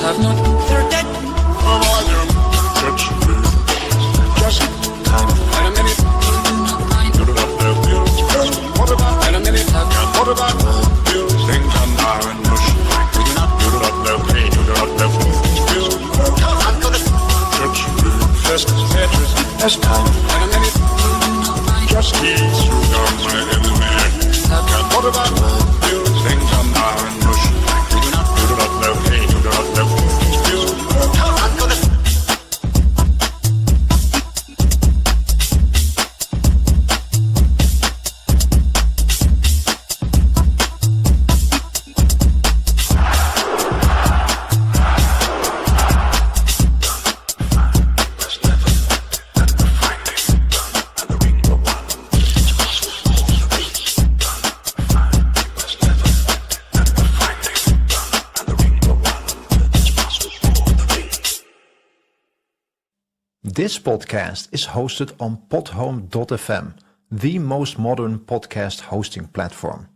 They're dead. Just kind of. And a minute. Put it up there, feels. What about? And a minute. What about? Feels. Things are now and mush. Put it up there, pain. Put it up there, feels. Just edges. That's time. And a minute. Just ease through down my enemy. What about? Feels. Things are now and mush. Put it up there, pain. Put it up there, feels. This podcast is hosted on podhome.fm, the most modern podcast hosting platform.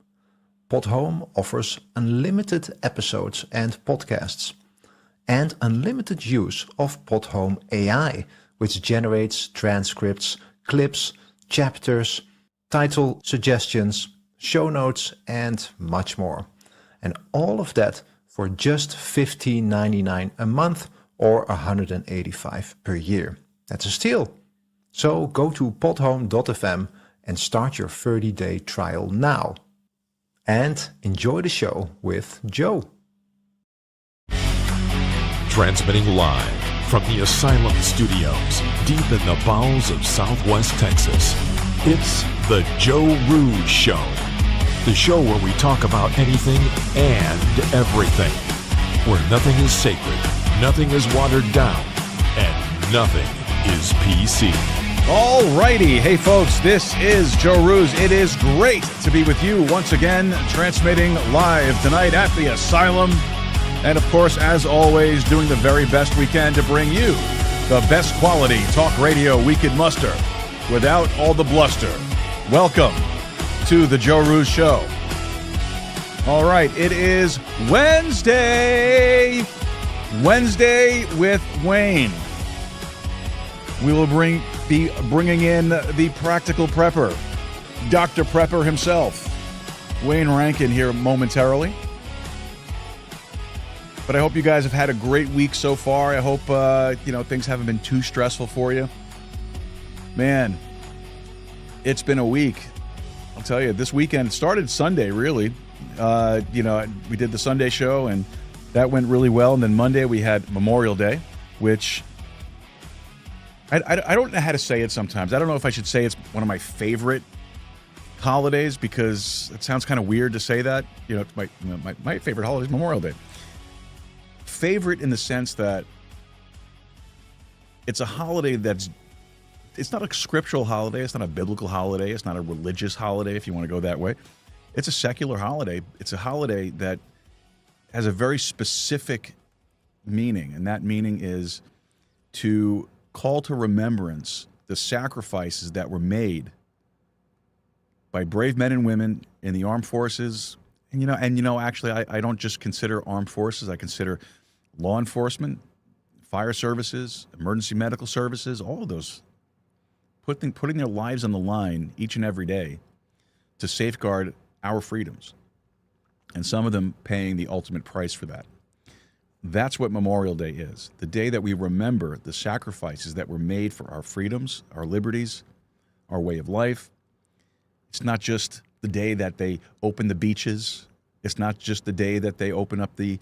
Podhome offers unlimited episodes and podcasts, and unlimited use of Podhome AI, which generates transcripts, clips, chapters, title suggestions, show notes, and much more. And all of that for just $15.99 a month or $185 per year. That's a steal. So go to podhome.fm and start your 30-day trial now. And enjoy the show with Joe. Transmitting live from the Asylum Studios, deep in the bowels of Southwest Texas. It's the Joe Rooz Show. The show where we talk about anything and everything. Where nothing is sacred, nothing is watered down, and nothing is PC. Alrighty, hey folks, this is Joe Rooz. It is great to be with you once again, transmitting live tonight at the Asylum. And of course, as always, doing the very best we can to bring you the best quality talk radio we could muster without all the bluster. Welcome to the Joe Rooz Show. All right, it is Wednesday with Wayne. We will be bringing in the practical prepper, Dr. Prepper himself, Wayne Rankin, here momentarily. But I hope you guys have had a great week so far. I hope things haven't been too stressful for you. Man, it's been a week. I'll tell you, this weekend, it started Sunday, really. We did the Sunday show, and that went really well. And then Monday, we had Memorial Day, which I don't know how to say it sometimes. I don't know if I should say it's one of my favorite holidays, because it sounds kind of weird to say that. My favorite holiday is Memorial Day. Favorite in the sense that it's a holiday it's not a scriptural holiday. It's not a biblical holiday. It's not a religious holiday, if you want to go that way. It's a secular holiday. It's a holiday that has a very specific meaning, and that meaning is to call to remembrance the sacrifices that were made by brave men and women in the armed forces. Actually, I don't just consider armed forces. I consider law enforcement, fire services, emergency medical services, all of those, putting their lives on the line each and every day to safeguard our freedoms, and some of them paying the ultimate price for that. That's what Memorial Day is, the day that we remember the sacrifices that were made for our freedoms, our liberties, our way of life. It's not just the day that they open the beaches. It's not just the day that they open up the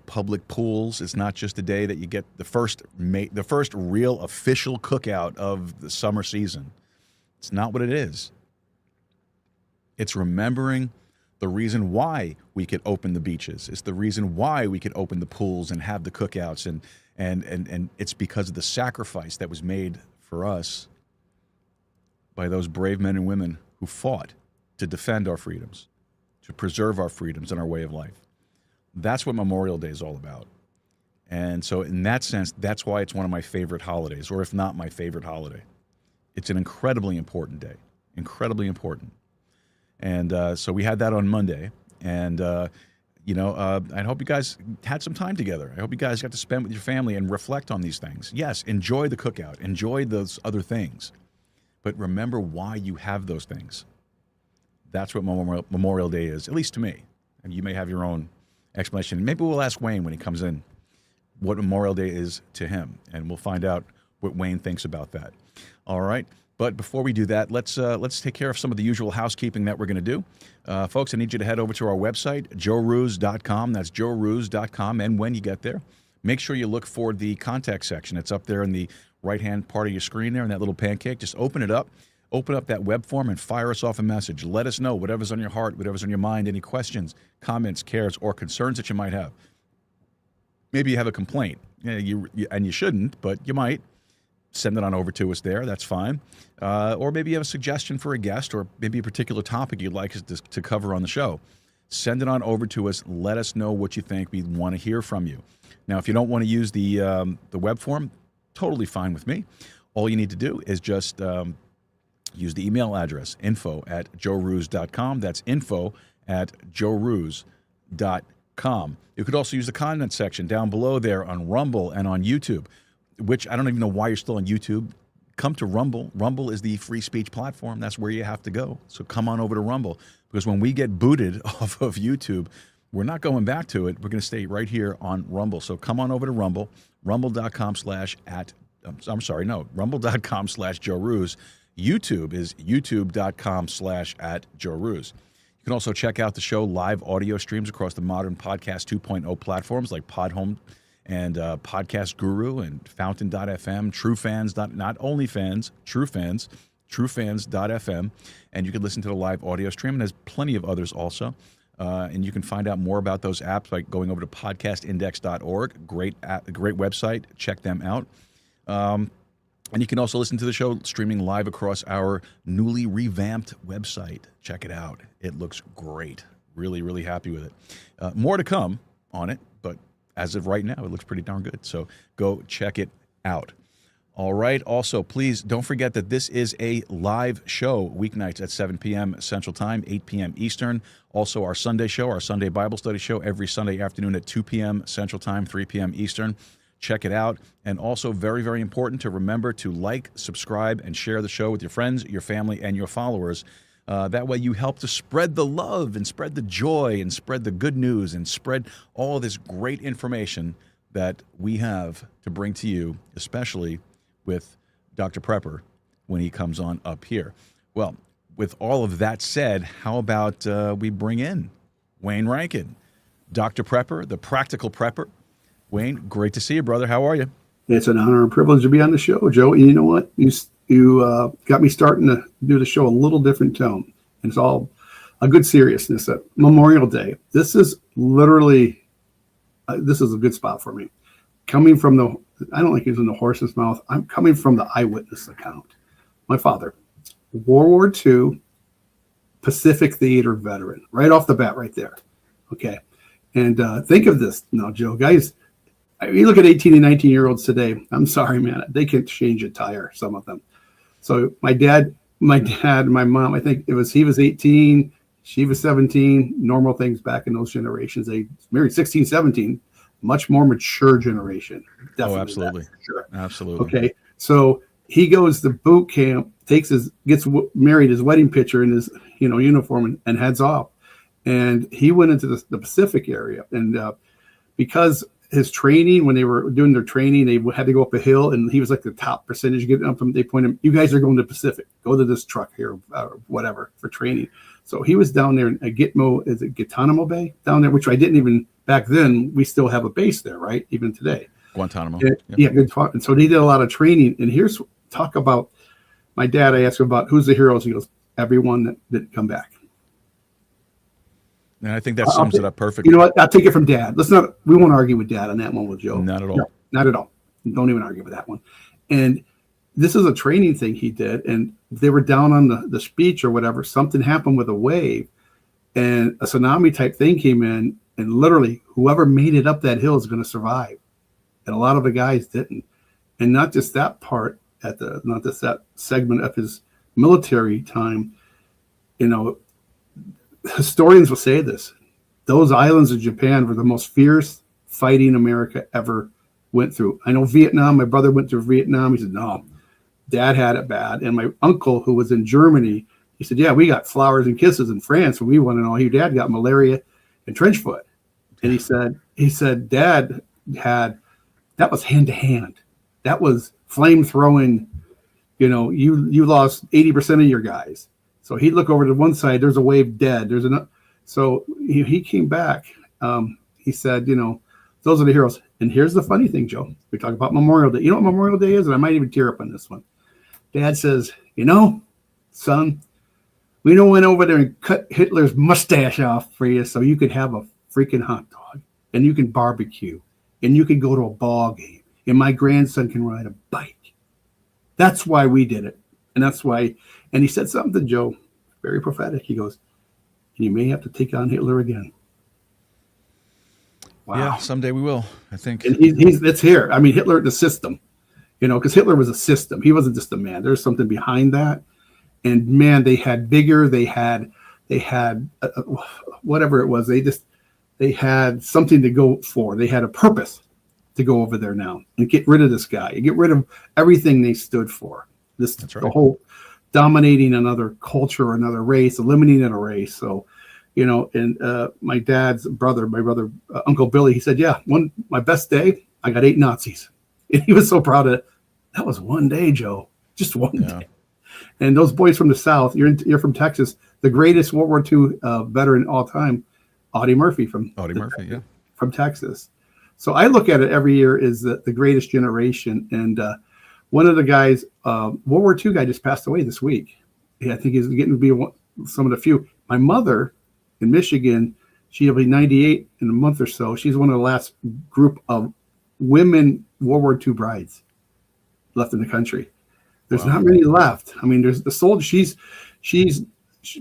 public pools. It's not just the day that you get the first real official cookout of the summer season. It's not what it is. It's remembering the reason why we could open the beaches. It's the reason why we could open the pools and have the cookouts, and it's because of the sacrifice that was made for us by those brave men and women who fought to defend our freedoms, to preserve our freedoms and our way of life. That's what Memorial Day is all about. And so in that sense, that's why it's one of my favorite holidays, or if not my favorite holiday. It's an incredibly important day, incredibly important. And so we had that on Monday. And, I hope you guys had some time together. I hope you guys got to spend with your family and reflect on these things. Yes, enjoy the cookout, enjoy those other things, but remember why you have those things. That's what Memorial Day is, at least to me. And you may have your own explanation. Maybe we'll ask Wayne when he comes in what Memorial Day is to him, and we'll find out what Wayne thinks about that. All right. But before we do that, let's take care of some of the usual housekeeping that we're going to do. Folks, I need you to head over to our website, joerooz.com. That's joerooz.com. And when you get there, make sure you look for the contact section. It's up there in the right-hand part of your screen there in that little pancake. Just open it up. Open up that web form and fire us off a message. Let us know whatever's on your heart, whatever's on your mind, any questions, comments, cares, or concerns that you might have. Maybe you have a complaint, and you shouldn't, but you might. Send it on over to us there. That's fine. Or maybe you have a suggestion for a guest or maybe a particular topic you'd like us to cover on the show. Send it on over to us. Let us know what you think. We want to hear from you. Now, if you don't want to use the web form, totally fine with me. All you need to do is just use the email address, info@joerooz.com. That's info@joerooz.com. You could also use the comment section down below there on Rumble and on YouTube, which I don't even know why you're still on YouTube. Come to Rumble. Rumble is the free speech platform. That's where you have to go. So come on over to Rumble, because when we get booted off of YouTube, we're not going back to it. We're going to stay right here on Rumble. So come on over to Rumble, rumble.com/Joe-Rooz. YouTube is youtube.com/@Joe-Rooz. You can also check out the show live audio streams across the modern podcast 2.0 platforms like Podhome and Podcast Guru and Fountain.fm, TrueFans, not OnlyFans, TrueFans, TrueFans.fm. And you can listen to the live audio stream, and there's plenty of others also. And you can find out more about those apps by going over to podcastindex.org. Great website. Check them out. And you can also listen to the show streaming live across our newly revamped website. Check it out. It looks great. Really, really happy with it. More to come on it, but as of right now, it looks pretty darn good. So go check it out. All right. Also, please don't forget that this is a live show weeknights at 7 p.m. Central Time, 8 p.m. Eastern. Also, our Sunday show, our Sunday Bible study show, every Sunday afternoon at 2 p.m. Central Time, 3 p.m. Eastern. Check it out. And also, very, very important to remember to like, subscribe, and share the show with your friends, your family, and your followers. That way you help to spread the love and spread the joy and spread the good news and spread all of this great information that we have to bring to you, especially with Dr. Prepper when he comes on up here. Well, with all of that said, how about we bring in Wayne Rankin, Dr. Prepper, the practical prepper. Wayne, great to see you, brother. How are you? It's an honor and privilege to be on the show, Joe. And you know what? You got me starting to do the show a little different tone. And it's all a good seriousness. Memorial Day. This is literally, this is a good spot for me. Coming from I don't think it's in the horse's mouth. I'm coming from the eyewitness account. My father, World War II, Pacific Theater veteran, right off the bat right there. Okay. And think of this now, Joe. Guys, you look at 18 and 19-year-olds today. I'm sorry, man. They can't change a tire, some of them. So my dad, my mom, I think he was 18, she was 17, normal things back in those generations. They married 16, 17, much more mature generation. Definitely. Oh, absolutely. Sure. Absolutely. Okay. So he goes to boot camp, gets married, his wedding picture in his, uniform and heads off. And he went into the Pacific area. And because his training, when they were doing their training, they had to go up a hill, and he was like the top percentage getting up. They pointed him, you guys are going to Pacific. Go to this truck here, whatever, for training. So he was down there in Gitmo, is it Guantanamo Bay down there, which I didn't even, back then, we still have a base there, right? Even today. Guantanamo. Yeah, good talk. And so he did a lot of training. And here's talk about my dad. I asked him about who's the heroes. He goes, everyone that didn't come back. And I think that sums it up perfectly. You know what? I'll take it from Dad. We won't argue with Dad on that one with Joe. Not at all. No, not at all. Don't even argue with that one. And this is a training thing he did. And they were down on the beach or whatever. Something happened with a wave, and a tsunami type thing came in, and literally whoever made it up that hill is going to survive. And a lot of the guys didn't. And not just that part not just that segment of his military time, historians will say this. those islands of Japan were the most fierce fighting America ever went through. I know Vietnam, my brother went through Vietnam. He said, no, Dad had it bad. And my uncle, who was in Germany, he said, yeah, we got flowers and kisses in France when we went and all. Your dad got malaria and trench foot. And he said, Dad had, that was hand to hand. That was flame throwing, you lost 80% of your guys. So he'd look over to one side, there's a wave dead. There's another. So he came back. He said, those are the heroes. And here's the funny thing, Joe. We talk about Memorial Day. You know what Memorial Day is? And I might even tear up on this one. Dad says, son, we went over there and cut Hitler's mustache off for you so you could have a freaking hot dog and you can barbecue and you can go to a ball game and my grandson can ride a bike. That's why we did it. And that's why. And he said something to Joe, very prophetic. He goes, and you may have to take on Hitler again. Wow. Yeah, someday we will, I think. And it's here. I mean, Hitler, the system, because Hitler was a system. He wasn't just a man. There's something behind that. And man, they had vigor. They had whatever it was. They had something to go for. They had a purpose to go over there now and get rid of this guy and get rid of everything they stood for. That's right. The whole dominating another culture, another race, eliminating a race. So, and my dad's brother, Uncle Billy, he said, yeah, my best day, I got 8 Nazis. And he was so proud of it. That was one day, Joe, just one day. And those boys from the South, you're from Texas, the greatest World War II veteran all time, Audie Murphy from Texas. So I look at it every year as the greatest generation. And one of the guys, World War II guy just passed away this week. Yeah, I think he's getting to be some of the few. My mother in Michigan, she'll be 98 in a month or so. She's one of the last group of women World War II brides left in the country. There's not many left. I mean, there's the soldier.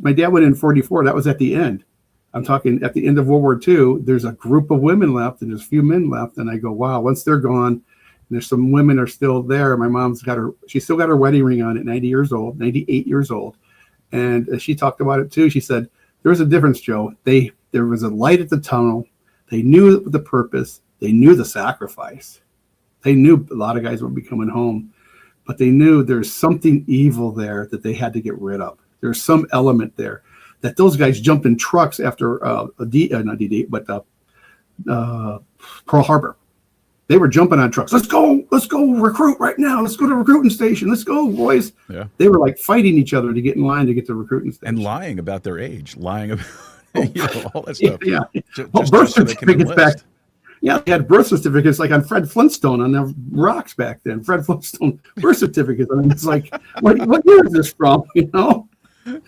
My dad went in 44. That was at the end. I'm talking at the end of World War II. There's a group of women left, and there's a few men left. And I go, wow. Once they're gone, there's some women are still there. My mom's she still got her wedding ring on at 98 years old. And she talked about it too. She said, there was a difference, Joe. There was a light at the tunnel. They knew the purpose. They knew the sacrifice. They knew a lot of guys would be coming home, but they knew there's something evil there that they had to get rid of. There's some element there that those guys jumped in trucks after Pearl Harbor. They were jumping on trucks. Let's go recruit right now. Let's go to recruiting station. Let's go, boys. Yeah. They were like fighting each other to get in line to get to recruiting station. And lying about their age, lying about all that stuff. Yeah. Just birth so they can certificates back. enlist. Yeah, they had birth certificates like on Fred Flintstone on the rocks back then. Fred Flintstone birth certificates. I mean, it's like, what year is this from?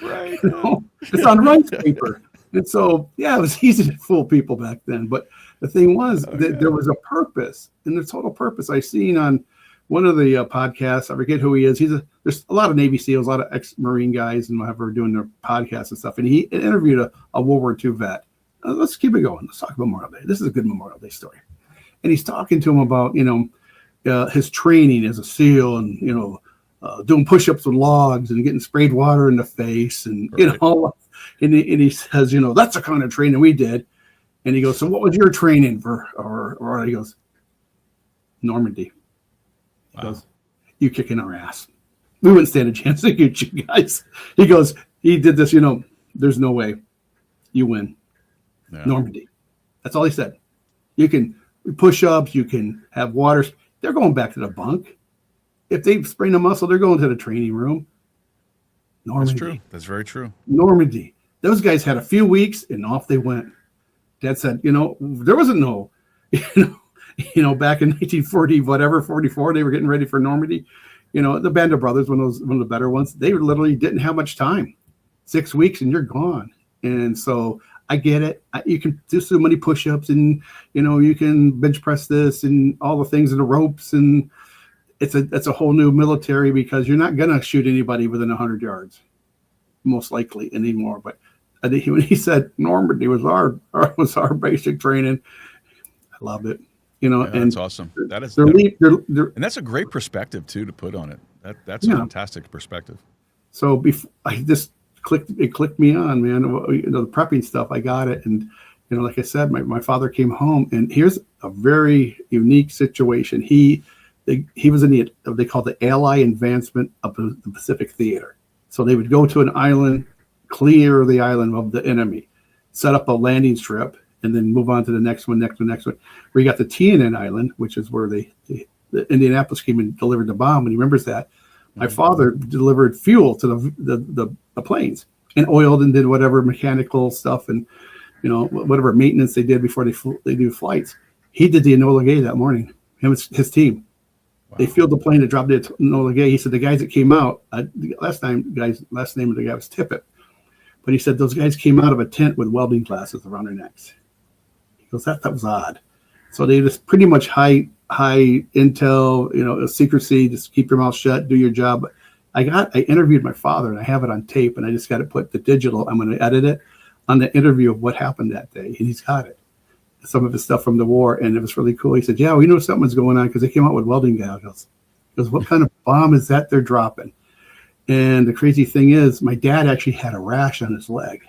Right. It's on rice paper. And so, yeah, it was easy to fool people back then. But the thing was that there was a purpose, and the total purpose. I seen on one of the podcasts, I forget who he is. There's a lot of Navy SEALs, a lot of ex-Marine guys and whatever doing their podcasts and stuff. And he interviewed a World War II vet. Let's keep it going. Let's talk about Memorial Day. This is a good Memorial Day story. And he's talking to him about, his training as a SEAL and, doing push-ups with logs and getting sprayed water in the face and, and he says, that's the kind of training we did. And he goes, so what was your training for? Or he goes, Normandy. He goes, you kicking our ass. We wouldn't stand a chance against you guys. He goes, he did this, there's no way you win. Yeah. Normandy. That's all he said. You can push ups, you can have water. They're going back to the bunk. If they sprain a muscle, they're going to the training room. Normandy. That's true. That's very true. Normandy. Those guys had a few weeks and off they went. Dad said, there wasn't no, back in 1940, 44, they were getting ready for Normandy. The Band of Brothers, one of the better ones, they literally didn't have much time. 6 weeks and you're gone. And so I get it. You can do so many push-ups and, you can bench press this and all the things and the ropes. And it's a whole new military because you're not going to shoot anybody within 100 yards, most likely anymore. But when he said Normandy was our basic training, I loved it. And that's awesome. That is, they're, and that's a great perspective too to put on it. That's a fantastic perspective. So before it clicked me on, man. The prepping stuff, I got it, and like I said, my father came home, and here's a very unique situation. He was in they call the Ally Advancement of the Pacific Theater. So they would go to an island, clear the island of the enemy, set up a landing strip, and then move on to the next one. Where you got the TNN Island, which is where the Indianapolis came and delivered the bomb, and he remembers that. My father delivered fuel to the planes and oiled and did whatever mechanical stuff and whatever maintenance they did before they do flights. He did the Enola Gay that morning. Him and his team. Wow. They filled the plane and dropped it at Enola Gay. He said the guys that came out last name of the guy was Tippett, but he said those guys came out of a tent with welding glasses around their necks. He goes, that was odd. So they just pretty much high intel, secrecy, just keep your mouth shut, do your job. I interviewed my father, and I have it on tape, and I just got to put the digital, I'm going to edit it on the interview of what happened that day. And he's got it. Some of his stuff from the war, and it was really cool. He said, yeah, we know something's going on because they came out with welding goggles. He goes, what kind of bomb is that they're dropping? And the crazy thing is, my dad actually had a rash on his leg.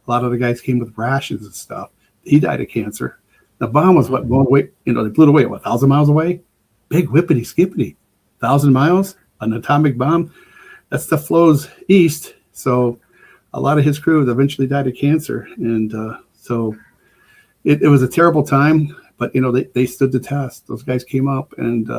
A lot of the guys came with rashes and stuff. He died of cancer. The bomb was blown away, they blew it away, 1,000 miles away? Big whippity skippity. 1,000 miles, an atomic bomb. That stuff flows east. So a lot of his crew eventually died of cancer. And so it was a terrible time, but, they stood the test. Those guys came up, and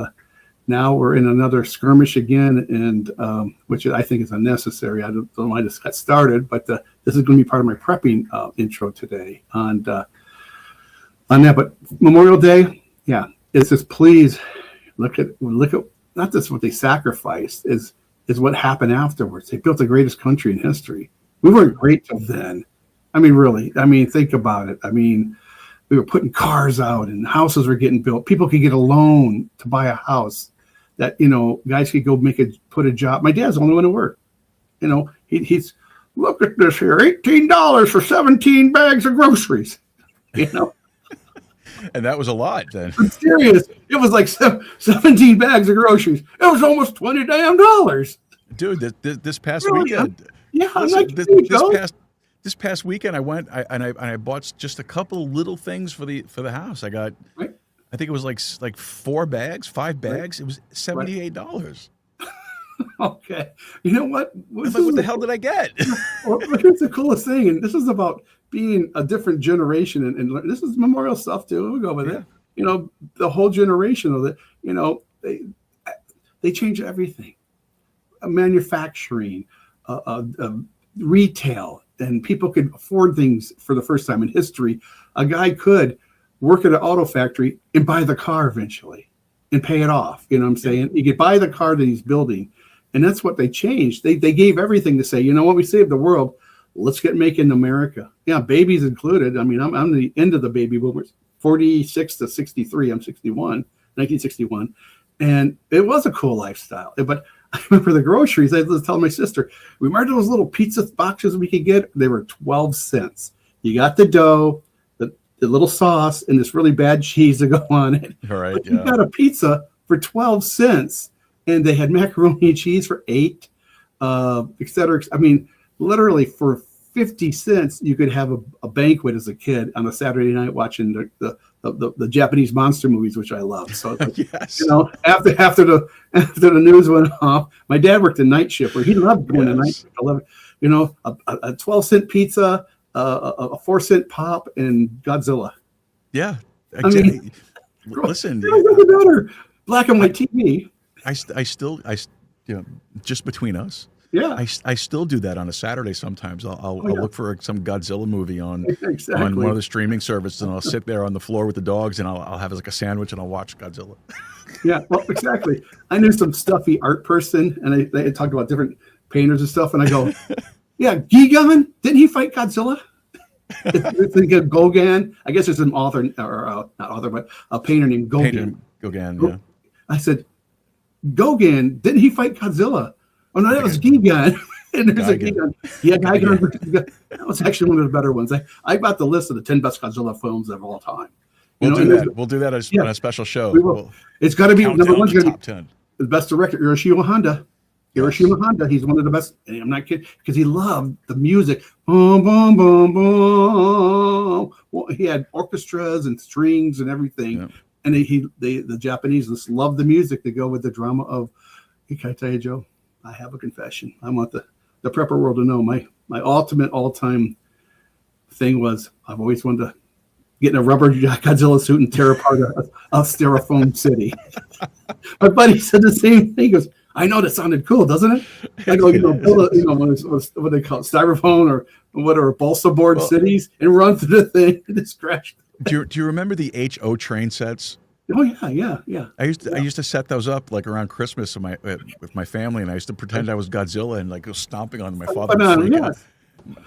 now we're in another skirmish again, and which I think is unnecessary. I don't know why this got started, but this is going to be part of my prepping intro today on that. But Memorial Day, yeah, it's just please look at not just what they sacrificed, is what happened afterwards. They built the greatest country in history. We weren't great till then. I mean, really. I mean, think about it. I mean, we were putting cars out and houses were getting built. People could get a loan to buy a house. That, guys could go put a job. My dad's the only one who worked. He's look at this here, $18 for 17 bags of groceries. And that was a lot then. I'm serious. It was like 17 bags of groceries. It was almost $20 damn. Dude, this past weekend. Yeah, listen, this past weekend I went and I bought just a couple little things for the house. I got I think it was like 5 bags. It was $78. Okay. You know what? What the hell did I get? Well, here's the coolest thing, and this is about being a different generation, and this is memorial stuff too. We'll go with it. The whole generation of it. They changed everything. Manufacturing, retail, and people could afford things for the first time in history. A guy could work at an auto factory and buy the car eventually and pay it off. You know what I'm saying? He could buy the car that he's building. And that's what they changed. They gave everything to say, we saved the world. Let's get making America. Yeah, babies included. I mean, I'm the end of the baby boomers, 46 to 63. I'm 1961. And it was a cool lifestyle. But I remember the groceries. I was telling my sister, remember those little pizza boxes we could get? They were 12 cents. You got the dough, the little sauce, and this really bad cheese to go on it. All right. But you got a pizza for 12 cents. And they had macaroni and cheese for 8, et cetera. I mean, literally for 50 cents, you could have a banquet as a kid on a Saturday night watching the Japanese monster movies, which I love. So, yes. After the news went off, my dad worked a night shift where he loved going to night shift. 11, a 12-cent pizza, a 4-cent pop, and Godzilla. Yeah. Exactly. Listen. Better. Black and white TV. I still, just between us. Yeah. I still do that on a Saturday sometimes. I'll look for some Godzilla movie on exactly. on one of the streaming services, and I'll sit there on the floor with the dogs, and I'll have like a sandwich, and I'll watch Godzilla. Yeah, well, exactly. I knew some stuffy art person, and they talked about different painters and stuff, and I go, yeah, Gigan, didn't he fight Godzilla? It's like Gauguin. I guess there's an author, or not author, but a painter named Gauguin. Gauguin, yeah. I said, Gauguin, didn't he fight Godzilla? Oh, no, that was Gigan. And there's a Gigan. Yeah, Gigan. That was actually one of the better ones. I got the list of the 10 best Godzilla films of all time. We'll do that. We'll do that on a special show. We will. It's got to be, number one's going to be top 10. The best director, Yoshio Honda. Hiroshima Honda, he's one of the best. And I'm not kidding, because he loved the music. Boom, boom, boom, boom. Well, he had orchestras and strings and everything. Yeah. And the Japanese just loved the music to go with the drama of. Can I tell you, Joe? I have a confession. I want the prepper world to know my ultimate all-time thing was I've always wanted to get in a rubber Godzilla suit and tear apart a styrofoam city. My buddy said the same thing. He goes, I know that sounded cool, doesn't it? I go, build what they call it, styrofoam or whatever, balsa board cities and run through the thing and just crash. Do you remember the HO train sets? Oh yeah. I used to set those up like around Christmas with my family, and I used to pretend I was Godzilla and like go stomping on them. My father would freak out.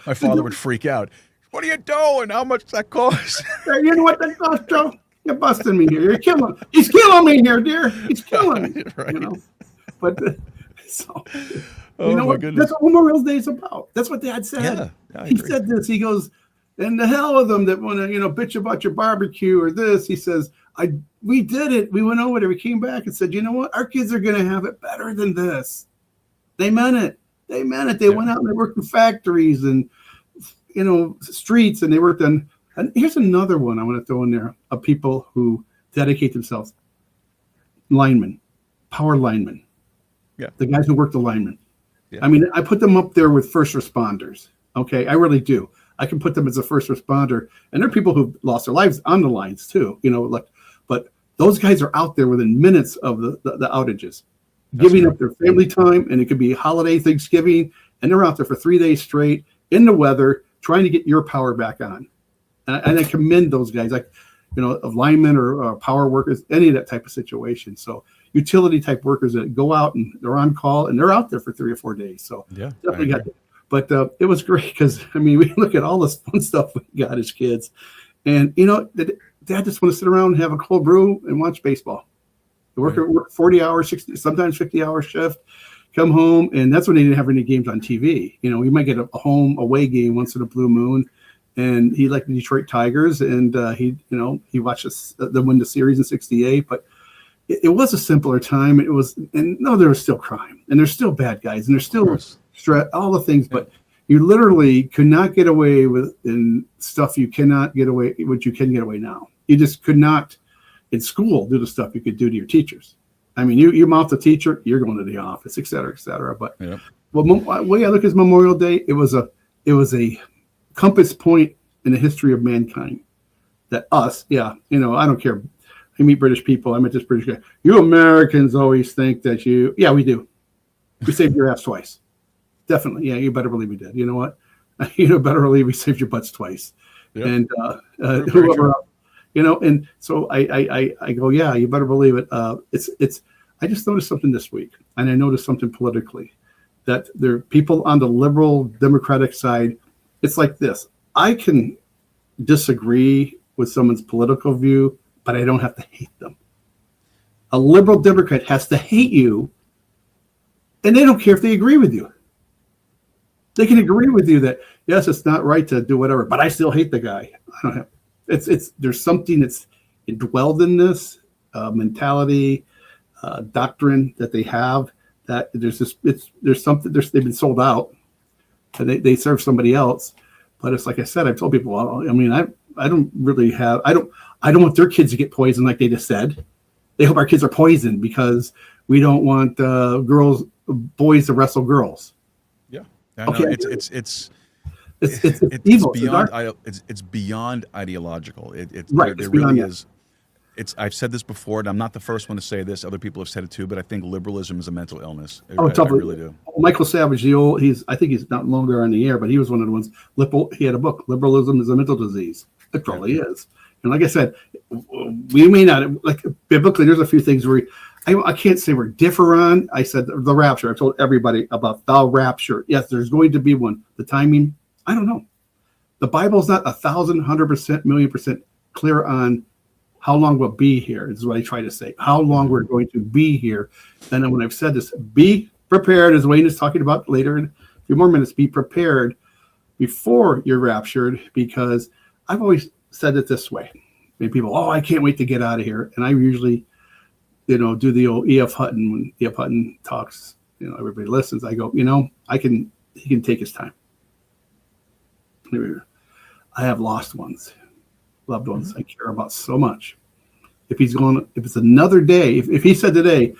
My father would freak out. What are you doing? How much does that cost? You know what that cost, Joe? You're busting me here. You're killing. He's killing me here, dear. He's killing me. Right. But so. Oh, my goodness. That's what Memorial Day is about. That's what Dad said. Yeah, he said this. He goes, and the hell with them that want to, bitch about your barbecue or this. He says, we did it. We went over there. We came back and said, you know what? Our kids are going to have it better than this. They meant it. They went out and they worked in factories and, streets, and they worked on. And here's another one I want to throw in there of people who dedicate themselves. Linemen, power linemen. Yeah. The guys who work the linemen. Yeah. I mean, I put them up there with first responders. Okay. I really do. I can put them as a first responder, and there are people who lost their lives on the lines too, but those guys are out there within minutes of the outages, giving up their family time, and it could be holiday, Thanksgiving, and they're out there for 3 days straight in the weather, trying to get your power back on. And I commend those guys, of linemen or power workers, any of that type of situation. So utility type workers that go out and they're on call and they're out there for 3 or 4 days. So yeah, definitely got that. But it was great because, we look at all this fun stuff we got as kids. And, Dad just want to sit around and have a cold brew and watch baseball. Work 40 hours, 60, sometimes 50-hour shift, come home. And that's when they didn't have any games on TV. We might get a home away game once in a blue moon. And he liked the Detroit Tigers. And he watched them win the series in 68. But it was a simpler time. There was still crime. And there's still bad guys. And there's still stress, all the things, but you literally could not get away with in stuff you cannot get away, what you can get away now. You just could not in school do the stuff you could do to your teachers. I mean, you mouth the teacher, you're going to the office, et cetera, et cetera. But the way I look at Memorial Day, it was a compass point in the history of mankind that us, I don't care. I meet British people. I met this British guy. You Americans always think that we do. We saved your ass twice. Definitely. Yeah, you better believe we did. You know what? Better believe we saved your butts twice. Yep. And whoever, and so I go, yeah, you better believe it. I just noticed something this week, and I noticed something politically, that there are people on the liberal Democratic side. It's like this. I can disagree with someone's political view, but I don't have to hate them. A liberal Democrat has to hate you, and they don't care if they agree with you. They can agree with you that, yes, it's not right to do whatever, but I still hate the guy. I don't have. There's something that's indwelled in this mentality, doctrine that they have. That there's something. They've been sold out, and they serve somebody else. But it's like I said, I've told people. I don't really have. I don't want their kids to get poisoned like they just said. They hope our kids are poisoned because we don't want boys to wrestle girls. Okay. It's evil. It's beyond ideological. Right. It really is. I've said this before, and I'm not the first one to say this. Other people have said it too, but I think liberalism is a mental illness. I really do. Michael Savage, I think he's not longer on the air, but he was one of the ones. He had a book, Liberalism is a Mental Disease. It probably is. And like I said, we may not, like biblically, there's a few things where I can't say we're different on. I said the rapture. I told everybody about the rapture. Yes, there's going to be one. The timing, I don't know. The Bible's not 1,000, 100%, million percent clear on how long we'll be here. Is what I try to say. How long we're going to be here. And then when I've said this, be prepared, as Wayne is talking about later in a few more minutes, be prepared before you're raptured, because I've always said it this way. People, I can't wait to get out of here. And I usually, do the old E.F. Hutton when E.F. Hutton talks. everybody listens. I go, he can take his time. I have lost ones, loved ones I care about so much. If it's another day, if he said today,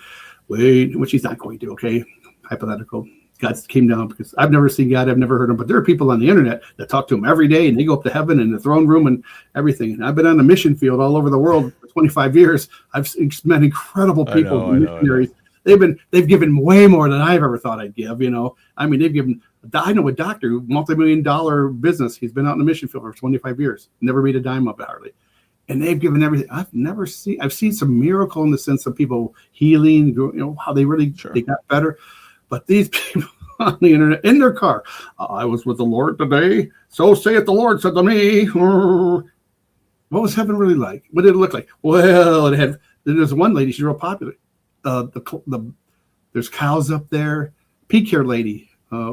wait, which he's not going to, okay, hypothetical, God came down, because I've never seen God, I've never heard him, but there are people on the internet that talk to him every day, and they go up to heaven and the throne room and everything. And I've been on a mission field all over the world for 25 years. I've met incredible people, missionaries. They've given way more than I've ever thought I'd give. They've given. I know a doctor, multi-million-dollar business. He's been out in the mission field for 25 years, never made a dime of it hardly, and they've given everything. I've seen some miracle in the sense of people healing. How they really they got better, but these people on the internet in their car. I was with the Lord today, so saith the Lord said to me. What was heaven really like? What did it look like? Well, there's one lady. She's real popular. There's cows up there. Peak-haired lady.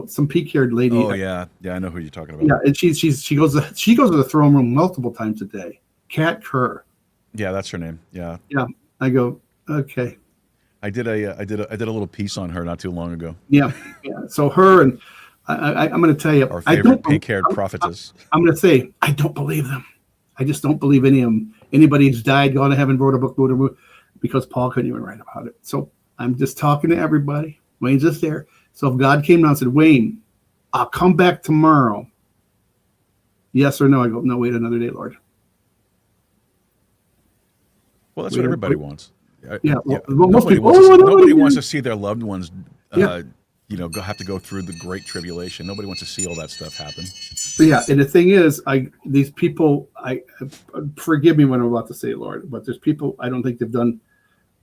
Some peak-haired lady. Oh yeah, I know who you're talking about. Yeah, and she goes to the throne room multiple times a day. Kat Kerr. Yeah, that's her name. Yeah. Yeah, I go, okay. I did a little piece on her not too long ago. Yeah. So her, and I'm going to tell you, our favorite pink-haired prophetess. I'm going to say I don't believe them. I just don't believe any of them. Anybody who's died, gone to heaven, wrote a book, because Paul couldn't even write about it. So I'm just talking to everybody. Wayne's just there. So if God came down and said, Wayne, I'll come back tomorrow. Yes or no? I go, no, wait another day, Lord. Well, that's what everybody wants. Yeah. Nobody wants to see their loved ones, have to go through the great tribulation. Nobody wants to see all that stuff happen. Yeah, and the thing is, these people, forgive me what I'm about to say, Lord, but there's people I don't think they've done.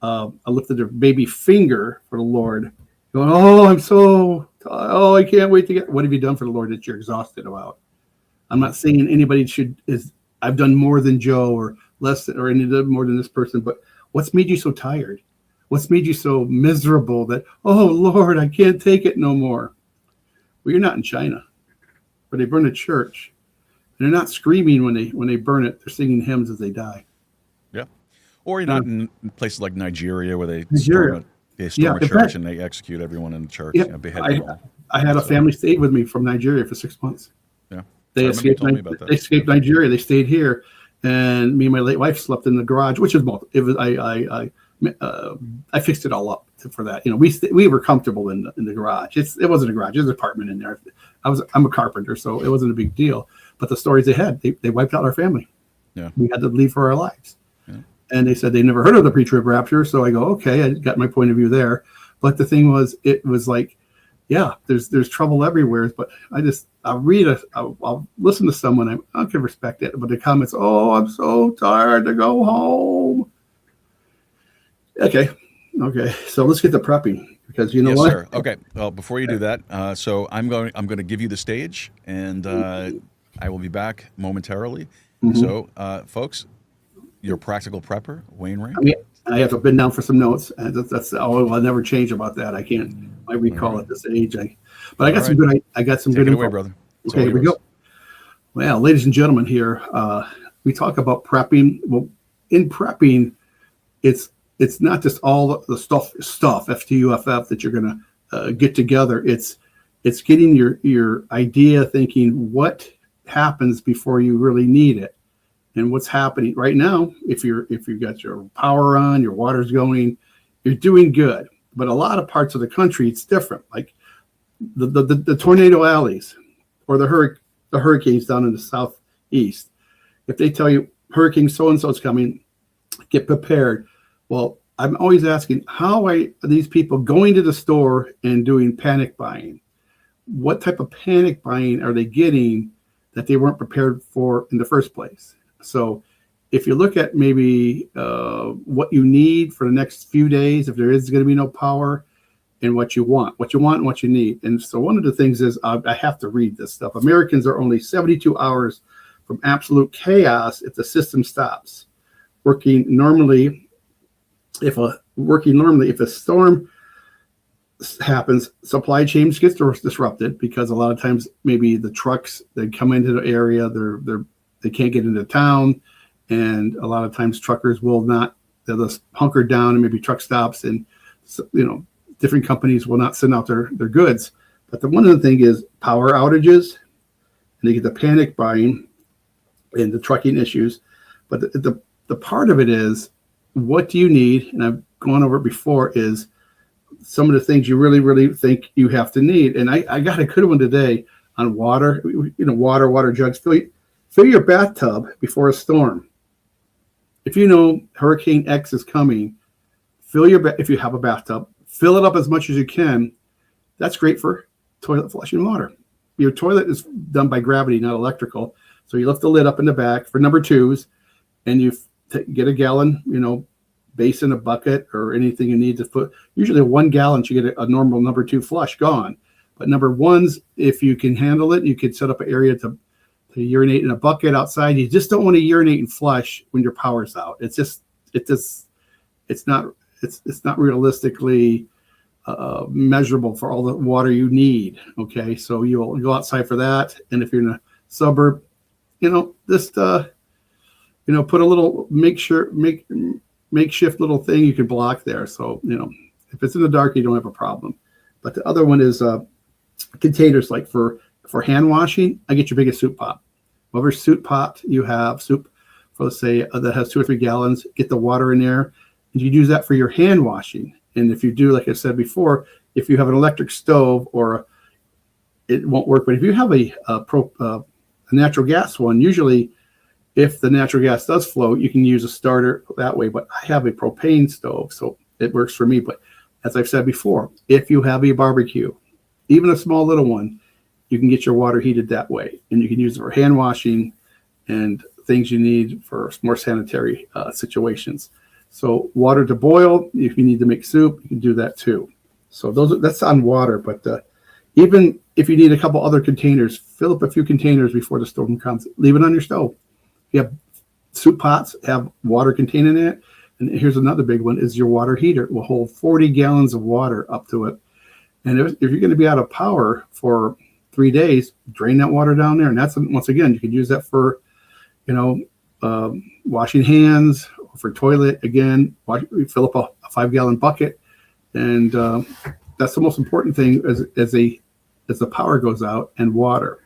I lifted their baby finger for the Lord, going, I can't wait to get. What have you done for the Lord that you're exhausted about? I'm not saying anybody I've done more than Joe or less or any more than this person, but what's made you so tired? What's made you so miserable that, oh Lord, I can't take it no more? Well, you're not in China, where they burn a church, and they're not screaming when they burn it. They're singing hymns as they die. Yeah, or you're not in places like Nigeria where they storm a church and they execute everyone in the church. Yeah, I had a family stayed with me from Nigeria for 6 months. Yeah, they escaped Nigeria. They stayed here, and me and my late wife slept in the garage, which is both. It was I fixed it all up for that. We were comfortable in the garage. It wasn't a garage; it was an apartment in there. I'm a carpenter, so it wasn't a big deal. But the stories they had, they wiped out our family. Yeah, we had to leave for our lives. Yeah. And they said they never heard of the pre-trib rapture. So I go, okay, I got my point of view there. But the thing was, it was like, yeah, there's trouble everywhere. But I'll listen to someone. I can respect it. But the comments, oh, I'm so tired to go home. Okay. So let's get to prepping, because you know what? Sir. Okay. Well, before you do that, so I'm going to give you the stage, and I will be back momentarily. Mm-hmm. So, folks, your practical prepper, Wayne Rankin. I mean, I have to bend down for some notes, and that's I'll never change about that. I can't. I recall at this age. I got some good. I got some Take good it info. away, brother. Okay, here we go. Well, ladies and gentlemen, here we talk about prepping. Well, in prepping, it's not just all the stuff FTUFF that you're going to get together. It's getting your idea, thinking what happens before you really need it, and what's happening right now. If you've got your power on, your water's going, you're doing good. But a lot of parts of the country, it's different. Like the tornado alleys or the hurricanes down in the southeast. If they tell you hurricane so and so is coming, get prepared. Well, I'm always asking, how are these people going to the store and doing panic buying? What type of panic buying are they getting that they weren't prepared for in the first place? So if you look at maybe what you need for the next few days, if there is going to be no power, and what you want and what you need. And so one of the things is I have to read this stuff. Americans are only 72 hours from absolute chaos if the system stops working normally. If a storm happens, supply chains get disrupted, because a lot of times maybe the trucks that come into the area, they can't get into town, and a lot of times truckers will not. They'll just hunker down, and maybe truck stops, and different companies will not send out their goods. But the one of the thing is power outages, and they get the panic buying and the trucking issues. But the part of it is, what do you need? And I've gone over it before, is some of the things you really, really think you have to need. And I got a good one today on water. Water jugs. Fill your bathtub before a storm. If you know Hurricane X is coming, if you have a bathtub, fill it up as much as you can. That's great for toilet flushing water. Your toilet is done by gravity, not electrical. So you lift the lid up in the back for number twos, and you get a gallon, basin, a bucket, or anything you need to put. Usually 1 gallon, you get a normal number 2 flush gone. But number ones, if you can handle it, you could set up an area to urinate in a bucket outside. You just don't want to urinate and flush when your power's out. It's not realistically measurable for all the water you need. Okay, so you'll go outside for that, and if you're in a suburb, just put a little makeshift little thing you can block there. So if it's in the dark, you don't have a problem. But the other one is containers, like for hand washing. I get your biggest soup pot. Whatever soup pot you have, soup for, let's say, that has 2 or 3 gallons, get the water in there, and you use that for your hand washing. And if you do, like I said before, if you have an electric stove, it won't work. But if you have a natural gas one, usually if the natural gas does flow, you can use a starter that way. But I have a propane stove, so it works for me. But as I've said before, if you have a barbecue, even a small little one, you can get your water heated that way. And you can use it for hand washing and things you need for more sanitary situations. So water to boil, if you need to make soup, you can do that too. So that's on water. But even if you need a couple other containers, fill up a few containers before the storm comes. Leave it on your stove. You have soup pots, have water contained in it. And here's another big one, is your water heater. It will hold 40 gallons of water up to it. And if you're going to be out of power for 3 days, drain that water down there. And that's, once again, you could use that for, washing hands, for toilet. Again, fill up a 5-gallon bucket. And that's the most important thing as the power goes out, and water.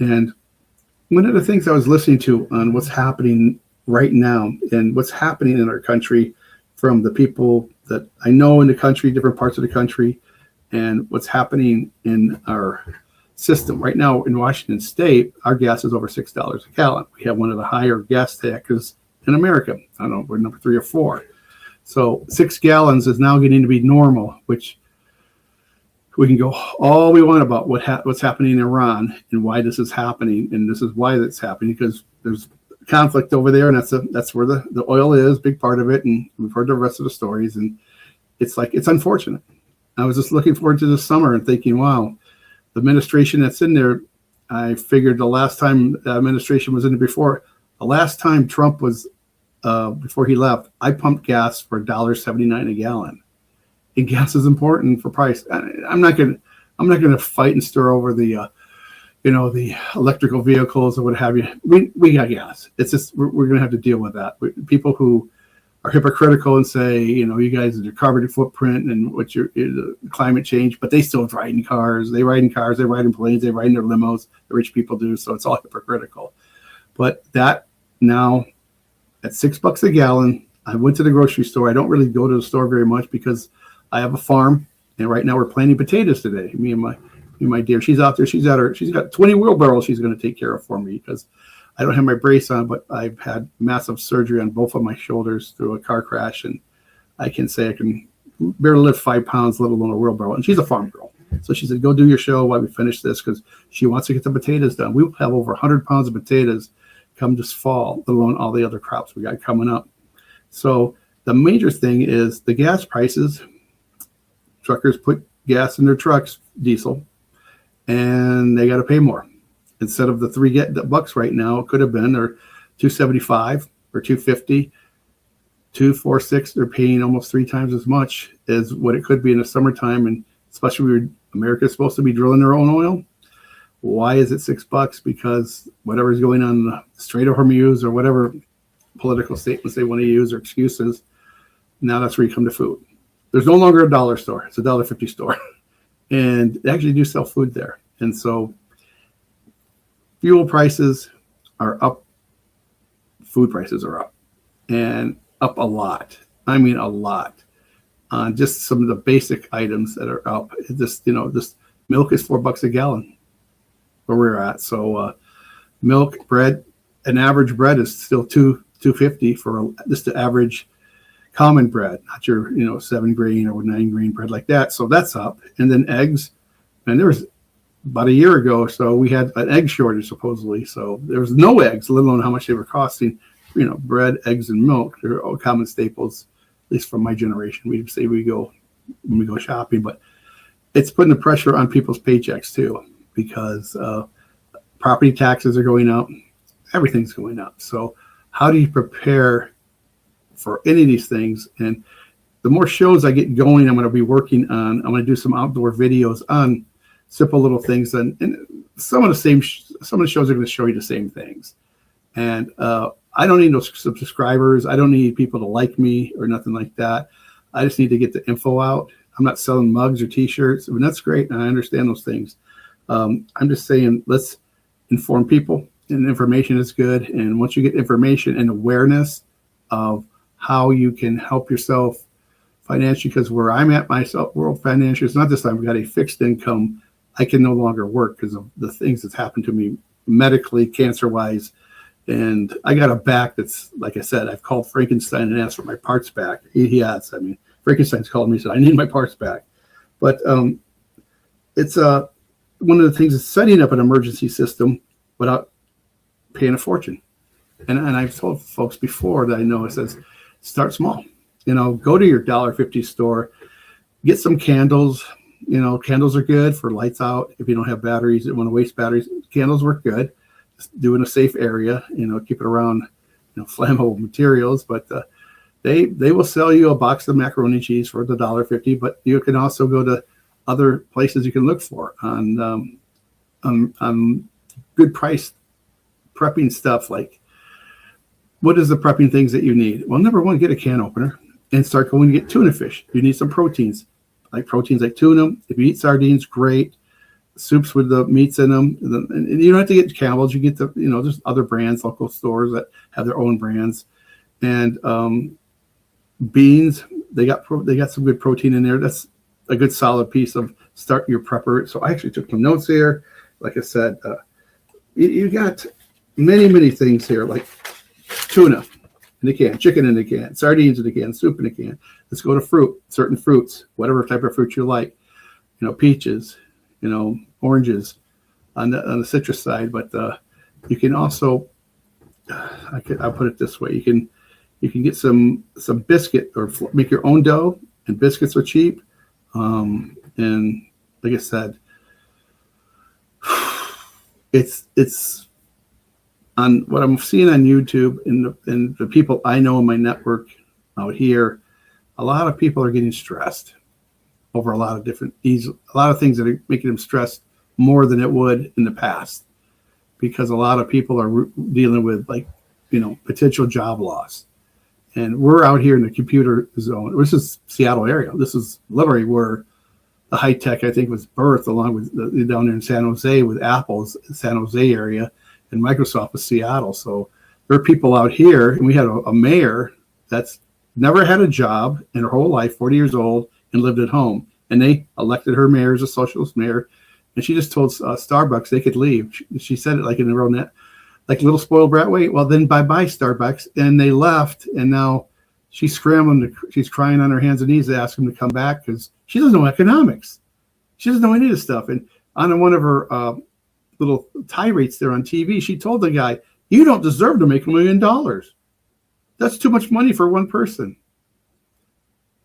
And one of the things I was listening to on what's happening right now and what's happening in our country from the people that I know in the country, different parts of the country, and what's happening in our system right now in Washington State, our gas is over $6 a gallon. We have one of the higher gas taxes in America. I don't know, we're number 3 or 4. So 6 gallons is now getting to be normal, which we can go all we want about what's happening in Iran and why this is happening. And this is why it's happening, because there's conflict over there, and that's where the oil is, big part of it. And we've heard the rest of the stories, and it's unfortunate. I was just looking forward to this summer and thinking, wow, the administration that's in there, I figured the last time the administration was in it before, the last time Trump was, before he left, I pumped gas for $1.79 a gallon. And gas is important for price. I'm not gonna fight and stir over the electrical vehicles or what have you. We got gas. It's just we're gonna have to deal with that. People who are hypocritical and say, you guys, your carbon footprint and what's your climate change, but they still ride in cars. They ride in cars. They ride in planes. They ride in their limos. The rich people do. So it's all hypocritical. But that now at $6 a gallon, I went to the grocery store. I don't really go to the store very much because I have a farm, and right now we're planting potatoes today. Me and my dear, she's out there. She's got 20 wheelbarrows she's going to take care of for me because I don't have my brace on, but I've had massive surgery on both of my shoulders through a car crash, and I can say I can barely lift 5 pounds, let alone a wheelbarrow. And she's a farm girl, so she said, "Go do your show while we finish this," because she wants to get the potatoes done. We will have over 100 pounds of potatoes come this fall, let alone all the other crops we got coming up. So the major thing is the gas prices. Truckers put gas in their trucks, diesel, and they got to pay more. Instead of the $3 right now, it could have been, or $2.75 or $2.50, $2.46. They're paying almost 3 times as much as what it could be in the summertime, and especially when America is supposed to be drilling their own oil. Why is it $6? Because whatever's going on in the Strait of Hormuz or whatever political statements they want to use or excuses, now that's where you come to food. there's no longer a dollar store. It's a $1.50 store. And they actually do sell food there. And so fuel prices are up. Food prices are up, and up a lot. I mean, a lot on just some of the basic items that are up. Just, this milk is $4 a gallon where we're at. So milk, bread, an average bread is still $2.50 for just the average common bread, not your 7-grain or 9-grain bread like that. So that's up. And then eggs, and there was about a year ago or so, we had an egg shortage supposedly. So there was no eggs, let alone how much they were costing. Bread, eggs, and milk, they're all common staples, at least from my generation. We say when we go shopping, but it's putting the pressure on people's paychecks too, because property taxes are going up, everything's going up. So how do you prepare for any of these things? And the more shows I get going, I'm going to be working on, I'm going to do some outdoor videos on simple little things. And some of the shows are going to show you the same things. And I don't need no subscribers. I don't need people to like me or nothing like that. I just need to get the info out. I'm not selling mugs or T-shirts. I mean, that's great, and I understand those things. I'm just saying, let's inform people, and information is good. And once you get information and awareness of how you can help yourself financially, because where I'm at myself, world financially, it's not just I've got a fixed income. I can no longer work because of the things that's happened to me medically, cancer-wise. And I got a back that's, like I said, I've called Frankenstein and asked for my parts back. He has. I mean, Frankenstein's called me and said, I need my parts back. But it's one of the things is setting up an emergency system without paying a fortune. And I've told folks before that I know, it says, start small. Go to your $1.50 store, get some candles. Candles are good for lights out. If you don't have batteries, you don't want to waste batteries, candles work good. Do in a safe area, keep it around, flammable materials. But they will sell you a box of macaroni and cheese for the $1.50. But you can also go to other places you can look for on good price prepping stuff. Like, what is the prepping things that you need? Well, number one, get a can opener and start going to get tuna fish. You need some proteins like tuna. If you eat sardines, great. Soups with the meats in them, and you don't have to get Campbell's. You get there's other brands, local stores that have their own brands, and beans. They got some good protein in there. That's a good solid piece of start your prepper. So I actually took some notes here. Like I said, you got many things here, like tuna in a can, chicken in a can, sardines in a can, soup in a can. Let's go to fruit, certain fruits, whatever type of fruit you like. Peaches. Oranges on the citrus side, but you can also, I'll put it this way: you can get some biscuit or make your own dough, and biscuits are cheap. And like I said, it's on what I'm seeing on YouTube and the people I know in my network out here. A lot of people are getting stressed over a lot of things that are making them stressed more than it would in the past, because a lot of people are dealing with potential job loss. And we're out here in the computer zone. This is Seattle area. This is literally where the high tech, I think, was birthed, along with down there in San Jose with Apple's San Jose area, and Microsoft was Seattle. So there are people out here, and we had a mayor that's never had a job in her whole life, 40 years old, and lived at home. And they elected her mayor as a socialist mayor. And she just told Starbucks they could leave. She said it like in a real net, like little spoiled brat way. Well, then bye-bye Starbucks. And they left. And now she's scrambling. She's crying on her hands and knees to ask them to come back because she doesn't know economics. She doesn't know any of this stuff. And on one of her little tirades there on TV, she told the guy, you don't deserve to make $1 million. That's too much money for one person.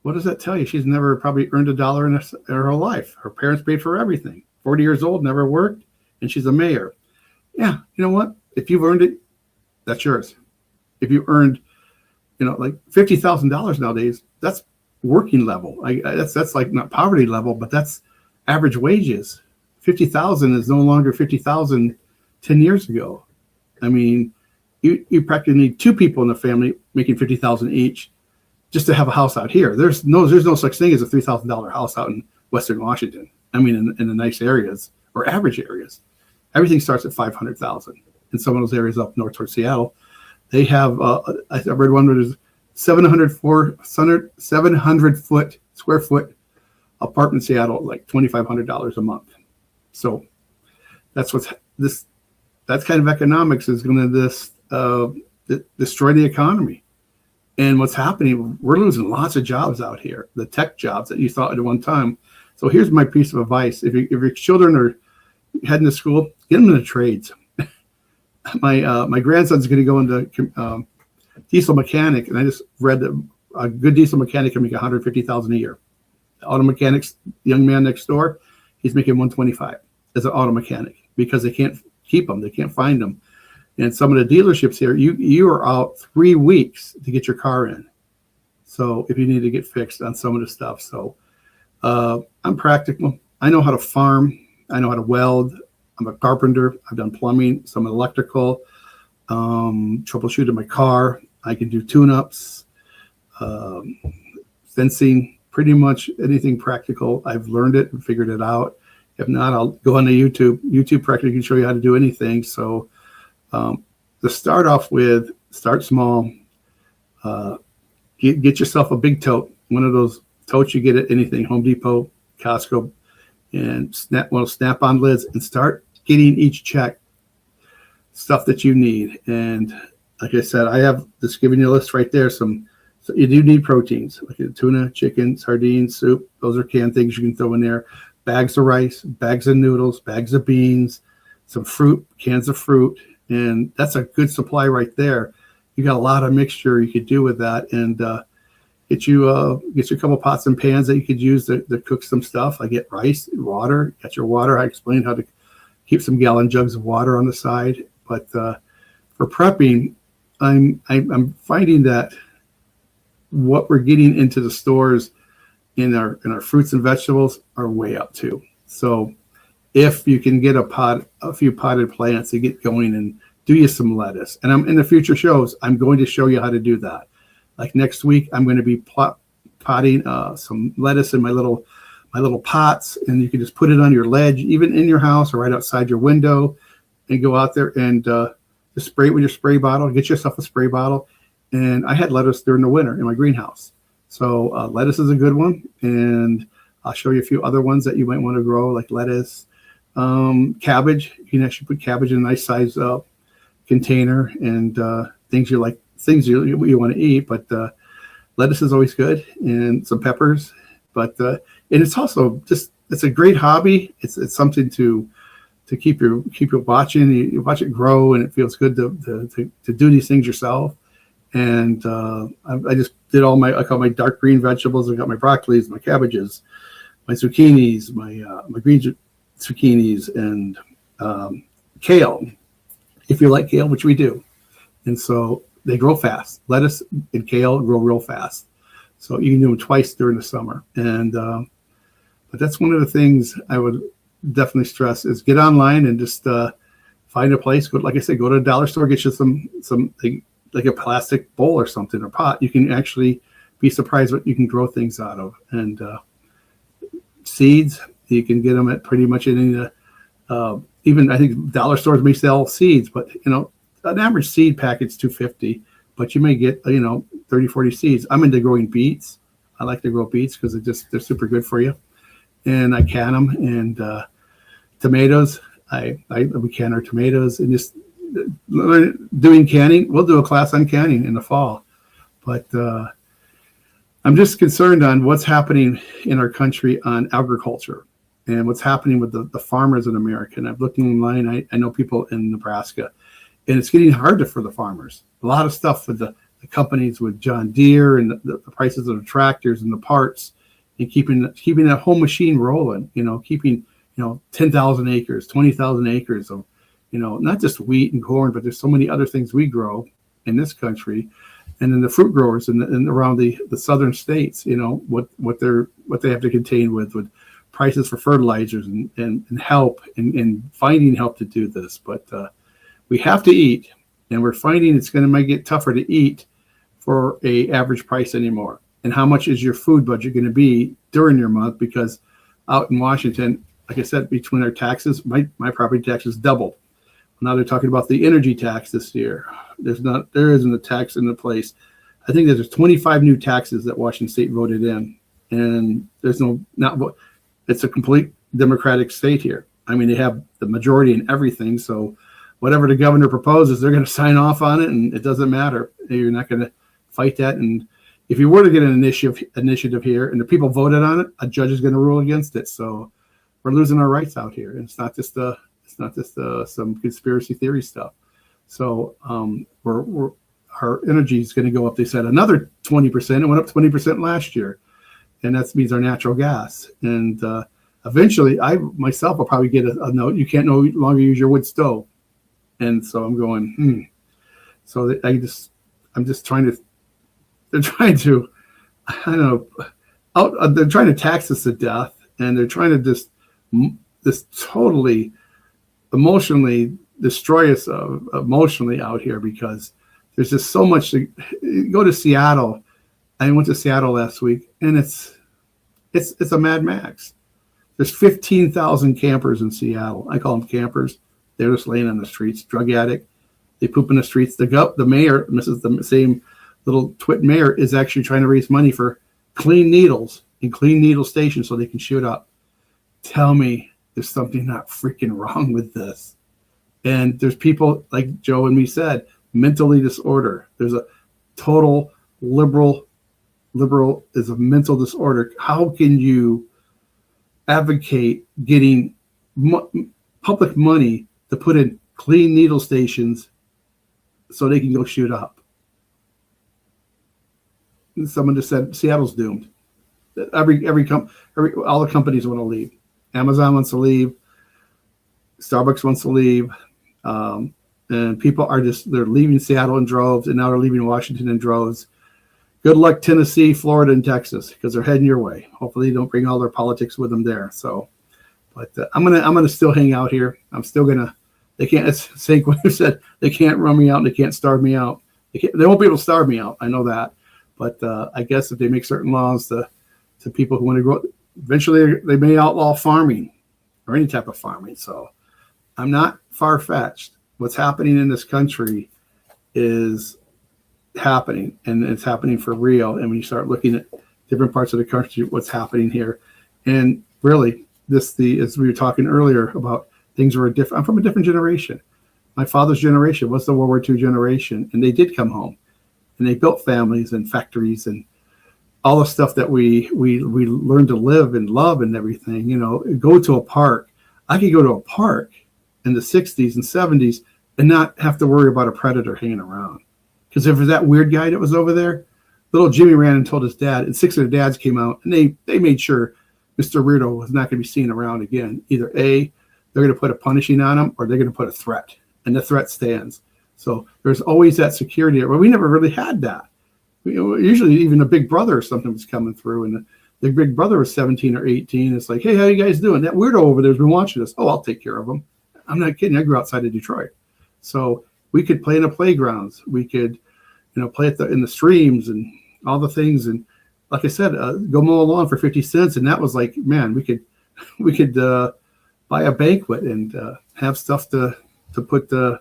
What does that tell you? She's never probably earned $1 in her whole life. Her parents paid for everything. 40 years old, never worked, and she's a mayor. Yeah, you know what? If you've earned it, that's yours. If you earned, like $50,000 nowadays, that's working level. That's like not poverty level, but that's average wages. 50,000 is no longer 50,000 10 years ago. I mean, you practically need two people in the family making 50,000 each. just to have a house out here. There's no such thing as a $3,000 house out in Western Washington. I mean, in the nice areas or average areas, everything starts at 500,000. In some of those areas up north towards Seattle, they have. I read one where there's 700 square foot apartment in Seattle, like $2,500 a month. So that's that kind of economics is going to destroy the economy. And what's happening, we're losing lots of jobs out here, the tech jobs that you thought at one time. So here's my piece of advice. If your children are heading to school, get them into trades. My grandson's going to go into diesel mechanic, and I just read that a good diesel mechanic can make $150,000 a year. The auto mechanics, young man next door, he's making $125,000 as an auto mechanic because they can't keep them, they can't find them. And some of the dealerships here, you are out 3 weeks to get your car in. So if you need to get fixed on some of the stuff, so I'm practical. I know how to farm. I know how to weld. I'm a carpenter. I've done plumbing, some electrical, troubleshooting my car. I can do tune-ups, fencing, pretty much anything practical. I've learned it and figured it out. If not, I'll go on to YouTube. YouTube practically can show you how to do anything. So to start off with, start small. Get yourself a big tote, one of those totes you get at anything, Home Depot, Costco, and snap-on lids, and start getting each check stuff that you need. And like I said, I have just giving you a list right there. So you do need proteins, like tuna, chicken, sardines, soup. Those are canned things you can throw in there. Bags of rice, bags of noodles, bags of beans, some fruit, cans of fruit. And that's a good supply right there. You got a lot of mixture you could do with that, and get you a couple pots and pans that you could use to cook some stuff. I get rice, water. Got your water. I explained how to keep some gallon jugs of water on the side. But for prepping, I'm finding that what we're getting into the stores in our fruits and vegetables are way up too. So if you can get a few potted plants to get going and do you some lettuce. And I'm in the future shows, I'm going to show you how to do that. Like next week, I'm going to be potting some lettuce in my little pots, and you can just put it on your ledge, even in your house or right outside your window, and go out there and just spray it with your spray bottle. Get yourself a spray bottle. And I had lettuce during the winter in my greenhouse. So lettuce is a good one, and I'll show you a few other ones that you might want to grow, like lettuce, cabbage. You can actually put cabbage in a nice size container, and things you want to eat. But lettuce is always good, and some peppers. But and it's also it's a great hobby. It's something to keep you watching. You watch it grow, and it feels good to do these things yourself. And I just did I call my dark green vegetables. I got my broccolis, my cabbages, my zucchinis, my green zucchinis, and kale, if you like kale, which we do. And so they grow fast. Lettuce and kale grow real fast. So you can do them twice during the summer. And but that's one of the things I would definitely stress is get online and just find a place. Like I said, go to a dollar store, get you some like a plastic bowl or something, or pot. You can actually be surprised what you can grow things out of. And seeds, you can get them at pretty much any even I think dollar stores may sell seeds, but an average seed package is $2.50, but you may get 30, 40 seeds. I'm into growing beets. I like to grow beets because they're super good for you. And I can them. And tomatoes, we can our tomatoes, and just doing canning. We'll do a class on canning in the fall. But I'm just concerned on what's happening in our country on agriculture and what's happening with the farmers in America. And I've looked online. I know people in Nebraska, and it's getting harder for the farmers. A lot of stuff with the companies with John Deere and the prices of the tractors and the parts, and keeping that whole machine rolling. Keeping 10,000 acres, 20,000 acres of not just wheat and corn, but there's so many other things we grow in this country, and then the fruit growers and around the southern states. What they have to contain with prices for fertilizers and help and finding help to do this. But we have to eat, and we're finding it's going to might get tougher to eat for a average price anymore. And how much is your food budget going to be during your month? Because out in Washington, like I said, between our taxes, my property taxes doubled. Now they're talking about the energy tax this year. There isn't a tax in the place. I think there's 25 new taxes that Washington State voted in, and it's a complete Democratic state here. I mean, they have the majority in everything, so whatever the governor proposes, they're going to sign off on it, and it doesn't matter. You're not going to fight that. And if you were to get an initiative here, and the people voted on it, a judge is going to rule against it. So we're losing our rights out here. And it's not just some conspiracy theory stuff. So our energy is going to go up. They said another 20%. It went up 20% last year, and that means our natural gas. And eventually, I myself will probably get a note: you can't no longer use your wood stove. And so I'm going, So I'm just trying to. They're trying to, I don't know, they're trying to tax us to death, and they're trying to just totally emotionally destroy us emotionally out here, because there's just so much go to Seattle. I went to Seattle last week, and it's a Mad Max. There's 15,000 campers in Seattle. I call them campers. They're just laying on the streets, drug addict. They poop in the streets. The mayor, Mrs. the same little twit mayor, is actually trying to raise money for clean needles and clean needle stations so they can shoot up. Tell me there's something not freaking wrong with this. And there's people, like Joe and me said, mentally disorder. There's a total liberal is a mental disorder. How can you advocate getting public money to put in clean needle stations so they can go shoot up? And someone just said Seattle's doomed. All the companies want to leave. Amazon wants to leave. Starbucks wants to leave. And people they're leaving Seattle in droves, and now they're leaving Washington in droves. Good luck, Tennessee, Florida, and Texas, because they're heading your way. Hopefully they don't bring all their politics with them there. So, but I'm gonna still hang out here. I'm still gonna. They can't. As Saquon said, they can't run me out. And they can't starve me out. They won't be able to starve me out. I know that. But I guess if they make certain laws to people who want to grow, eventually they may outlaw farming or any type of farming. So I'm not far-fetched. What's happening in this country is happening, and it's happening for real. And when you start looking at different parts of the country, what's happening here, and really as we were talking earlier about things were different. I'm from a different generation. My father's generation was the World War II generation, and they did come home. And they built families and factories and all the stuff that we learned to live and love and everything. You know, go to a park. I could go to a park in the 60s and 70s and not have to worry about a predator hanging around. Because if it was that weird guy that was over there, little Jimmy ran and told his dad, and 6 of their dads came out, and they made sure Mr. Weirdo was not going to be seen around again. Either A, they're going to put a punishing on him, or they're going to put a threat, and the threat stands. So there's always that security. Well, we never really had that. Usually even a big brother or something was coming through, and the big brother was 17 or 18. It's like, hey, how you guys doing? That weirdo over there's been watching us. Oh, I'll take care of him. I'm not kidding. I grew outside of Detroit. So we could play in the playgrounds. We could, play in the streams and all the things. And like I said, go mow a lawn for 50 cents. And that was like, man, we could buy a banquet and have stuff to put down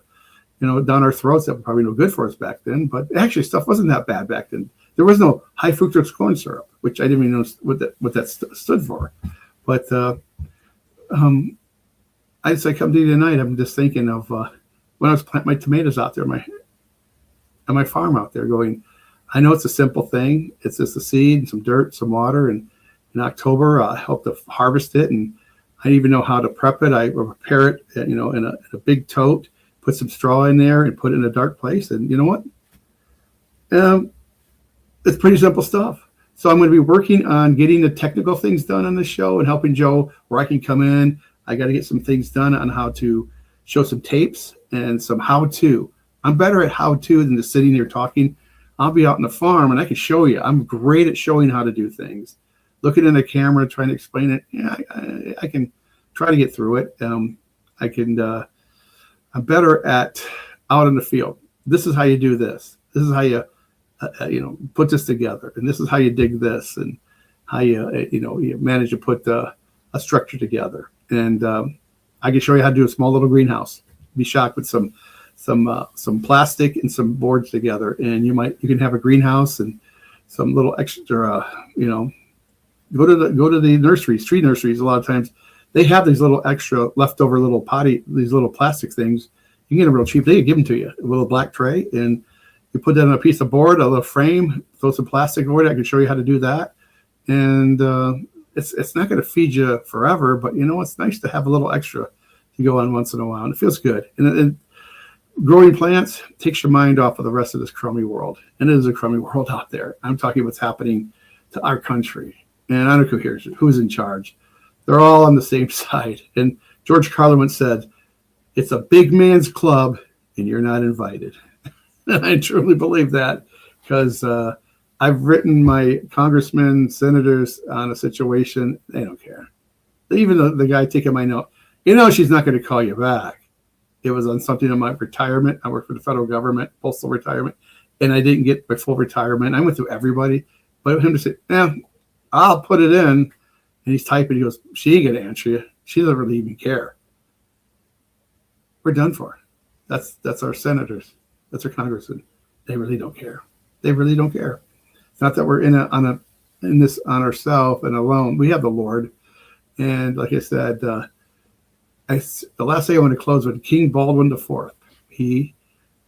our throats that were probably no good for us back then. But actually, stuff wasn't that bad back then. There was no high fructose corn syrup, which I didn't even know what that stood for. But I come to you tonight. I'm just thinking of when I was planting my tomatoes out there, on my farm out there, going, I know it's a simple thing. It's just a seed, some dirt, some water, and in October I help to harvest it, and I even know how to prep it. I prepare it, in a big tote. Put some straw in there and put it in a dark place. And you know what? It's pretty simple stuff. So I'm going to be working on getting the technical things done on the show and helping Joe where I can come in. I got to get some things done on how to show some tapes and some how-to. I'm better at how-to than just sitting here talking. I'll be out on the farm and I can show you. I'm great at showing how to do things. Looking in the camera, trying to explain it. Yeah, I can try to get through it. I'm better at out in the field. This is how you do this. This is how you put this together, and this is how you dig this, and how you manage to put a structure together. And I can show you how to do a small little greenhouse. Be shocked with some plastic and some boards together, and you can have a greenhouse and some little extra. Go to the nurseries, tree nurseries. A lot of times they have these little extra leftover little these little plastic things. You can get them real cheap. They give them to you, a little black tray, and you put that on a piece of board, a little frame, throw some plastic over it. I can show you how to do that. And it's not going to feed you forever, but it's nice to have a little extra to go on once in a while, and it feels good. And growing plants takes your mind off of the rest of this crummy world, and it is a crummy world out there. I'm talking what's happening to our country, and I don't care who's in charge. They're all on the same side. And George Carlin once said, "It's a big man's club, and you're not invited." And I truly believe that, because I've written my congressmen, senators on a situation. They don't care. Even the guy taking my note, she's not going to call you back. It was on something on my retirement. I work for the federal government, postal retirement, and I didn't get my full retirement. I went through everybody. But him to say, I'll put it in. And he's typing. He goes, she ain't going to answer you. She doesn't really even care. We're done for. That's our senators. That's our congressmen. They really don't care. They really don't care. It's not that we're in this on ourselves and alone. We have the Lord. And like I said, the last thing I want to close with King Baldwin IV. He,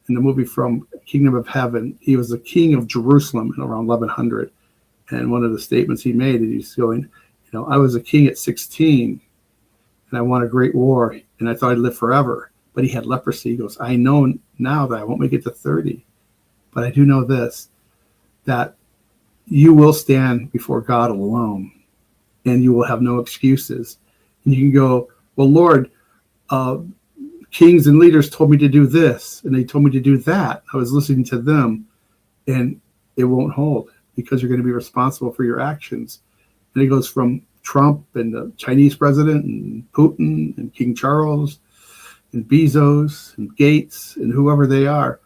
in the movie from Kingdom of Heaven, he was the king of Jerusalem in around 1100. And one of the statements he made, he's going, I was a king at 16, and I won a great war, and I thought I'd live forever. But he had leprosy. He goes, I know now that I won't make it to 30. But I do know this, that you will stand before God alone, and you will have no excuses. And you can go, well, Lord, kings and leaders told me to do this, and they told me to do that. I was listening to them, and it won't hold, because you're going to be responsible for your actions. And it goes from Trump and the Chinese president and Putin and King Charles and Bezos and Gates and whoever they are.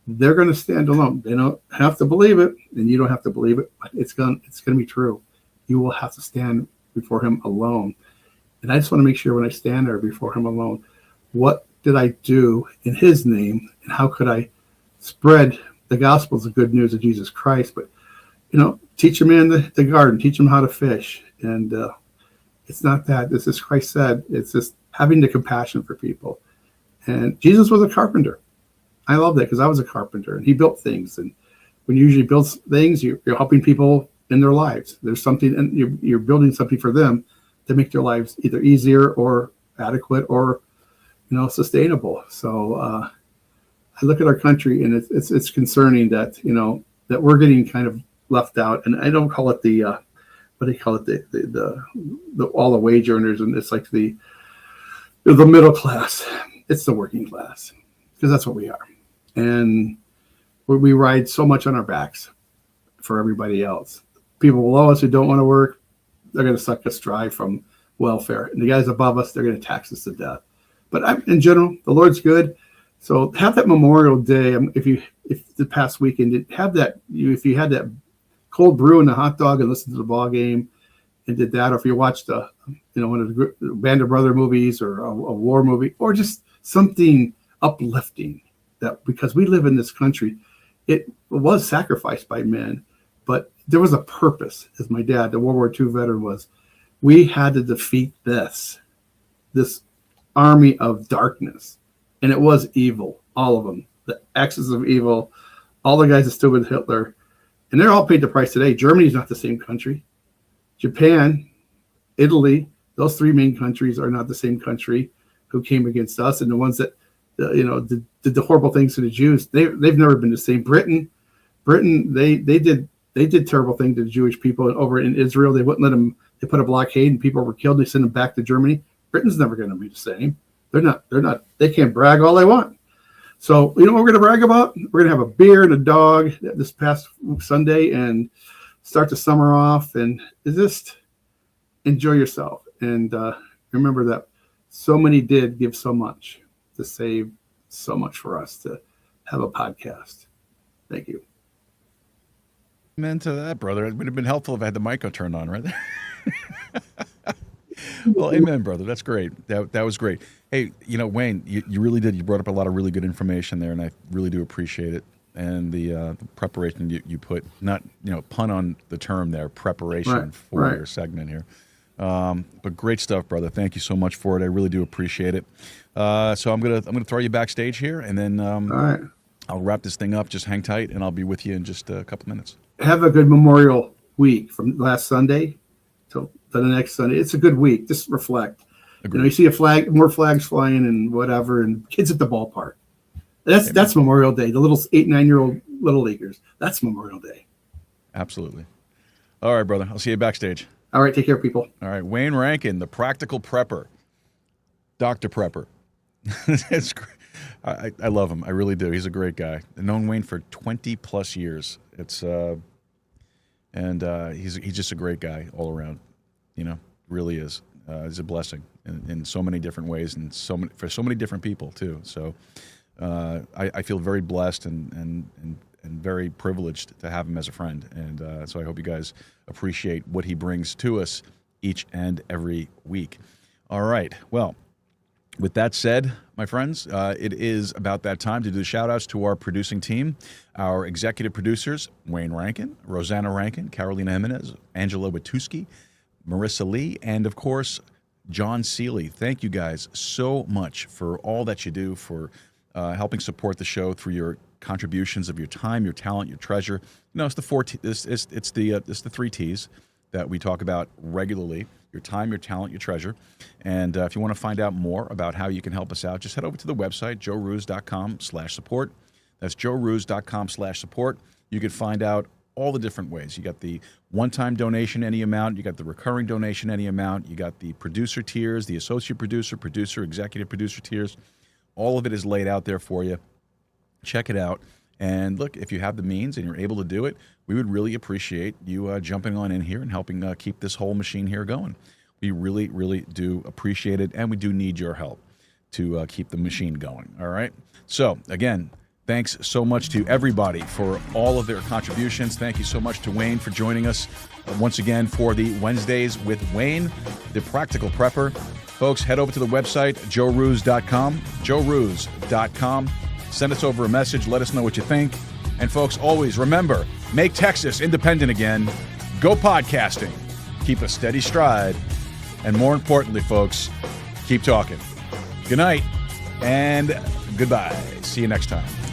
They're going to stand alone. They don't have to believe it, and you don't have to believe it, but it's going to be true. You will have to stand before him alone. And I just want to make sure when I stand there before him alone, what did I do in his name, and how could I spread the gospel, the good news of Jesus Christ? But, teach a man the garden, teach him how to fish. And it's not that. This is Christ said. It's just having the compassion for people. And Jesus was a carpenter. I love that, because I was a carpenter, and he built things. And when you usually build things, you're helping people in their lives. There's something, and you're building something for them to make their lives either easier or adequate or, sustainable. So I look at our country, and it's concerning that, that we're getting kind of left out. And I don't call it the what do you call it? The all the wage earners, and it's like the middle class. It's the working class, because that's what we are. And we ride so much on our backs for everybody else. People below us who don't want to work, they're going to suck us dry from welfare. And the guys above us, they're going to tax us to death. But in general, the Lord's good. So have that Memorial Day. If the past weekend, have that. If you had that cold brew and a hot dog and listened to the ball game and did that, or if you watched one of the Band of Brother movies or a war movie, or just something uplifting, that because we live in this country, it was sacrificed by men, but there was a purpose. As my dad, the World War II veteran, was, we had to defeat this army of darkness, and it was evil, all of them, the axis of evil, all the guys that stood with Hitler, and they're all paid the price today. Germany's not the same country. Japan, Italy, those three main countries are not the same country who came against us, and the ones that did the horrible things to the Jews. They've never been the same. Britain, they did terrible things to the Jewish people over in Israel. They wouldn't let them. They put a blockade, and people were killed. They sent them back to Germany. Britain's never going to be the same. They're not. They can brag all they want. So what we're going to brag about? We're going to have a beer and a dog this past Sunday and start the summer off, and just enjoy yourself. And remember that so many did give so much to save so much for us to have a podcast. Thank you. Amen to that, brother. It would have been helpful if I had the mic turned on, right? Well, amen, brother. That's great. That was great. Hey, Wayne, you really did. You brought up a lot of really good information there, and I really do appreciate it. And the preparation you put, not, pun on the term there, preparation for your segment here. But great stuff, brother. Thank you so much for it. I really do appreciate it. So I'm gonna throw you backstage here, and then all right. I'll wrap this thing up. Just hang tight, and I'll be with you in just a couple minutes. Have a good Memorial week from last Sunday till the next Sunday. It's a good week. Just reflect. Agreed. You see more flags flying and whatever, and kids at the ballpark. That's Memorial Day. The little 8, 9-year-old little leaguers. That's Memorial Day. Absolutely. All right, brother. I'll see you backstage. All right. Take care, people. All right. Wayne Rankin, the practical prepper, Dr. Prepper. It's great. I love him. I really do. He's a great guy. I've known Wayne for 20 plus years. It's he's just a great guy all around. Really is. He's a blessing in so many different ways, and for so many different people too. So I feel very blessed and very privileged to have him as a friend. And so I hope you guys appreciate what he brings to us each and every week. All right. Well, with that said, my friends, it is about that time to do the shout-outs to our producing team, our executive producers, Wayne Rankin, Rosanna Rankin, Carolina Jimenez, Angela Watuski, Marissa Lee, and, of course, John Seeley. Thank you guys so much for all that you do, for helping support the show through your contributions of your time, your talent, your treasure. It's the 3 T's that we talk about regularly: your time, your talent, your treasure. And if you want to find out more about how you can help us out, just head over to the website, joerooz.com/support. That's joerooz.com/support. You can find out all the different ways. You got the one-time donation, any amount. You got the recurring donation, any amount. You got the producer tiers, the associate producer, executive producer tiers. All of it is laid out there for you. Check it out. And look, if you have the means and you're able to do it, we would really appreciate you jumping on in here and helping keep this whole machine here going. We really, really do appreciate it, and we do need your help to keep the machine going, all right? So, again, thanks so much to everybody for all of their contributions. Thank you so much to Wayne for joining us once again for the Wednesdays with Wayne, the Practical Prepper. Folks, head over to the website, joerooz.com, joerooz.com. Send us over a message. Let us know what you think. And, folks, always remember, make Texas independent again. Go podcasting. Keep a steady stride. And more importantly, folks, keep talking. Good night and goodbye. See you next time.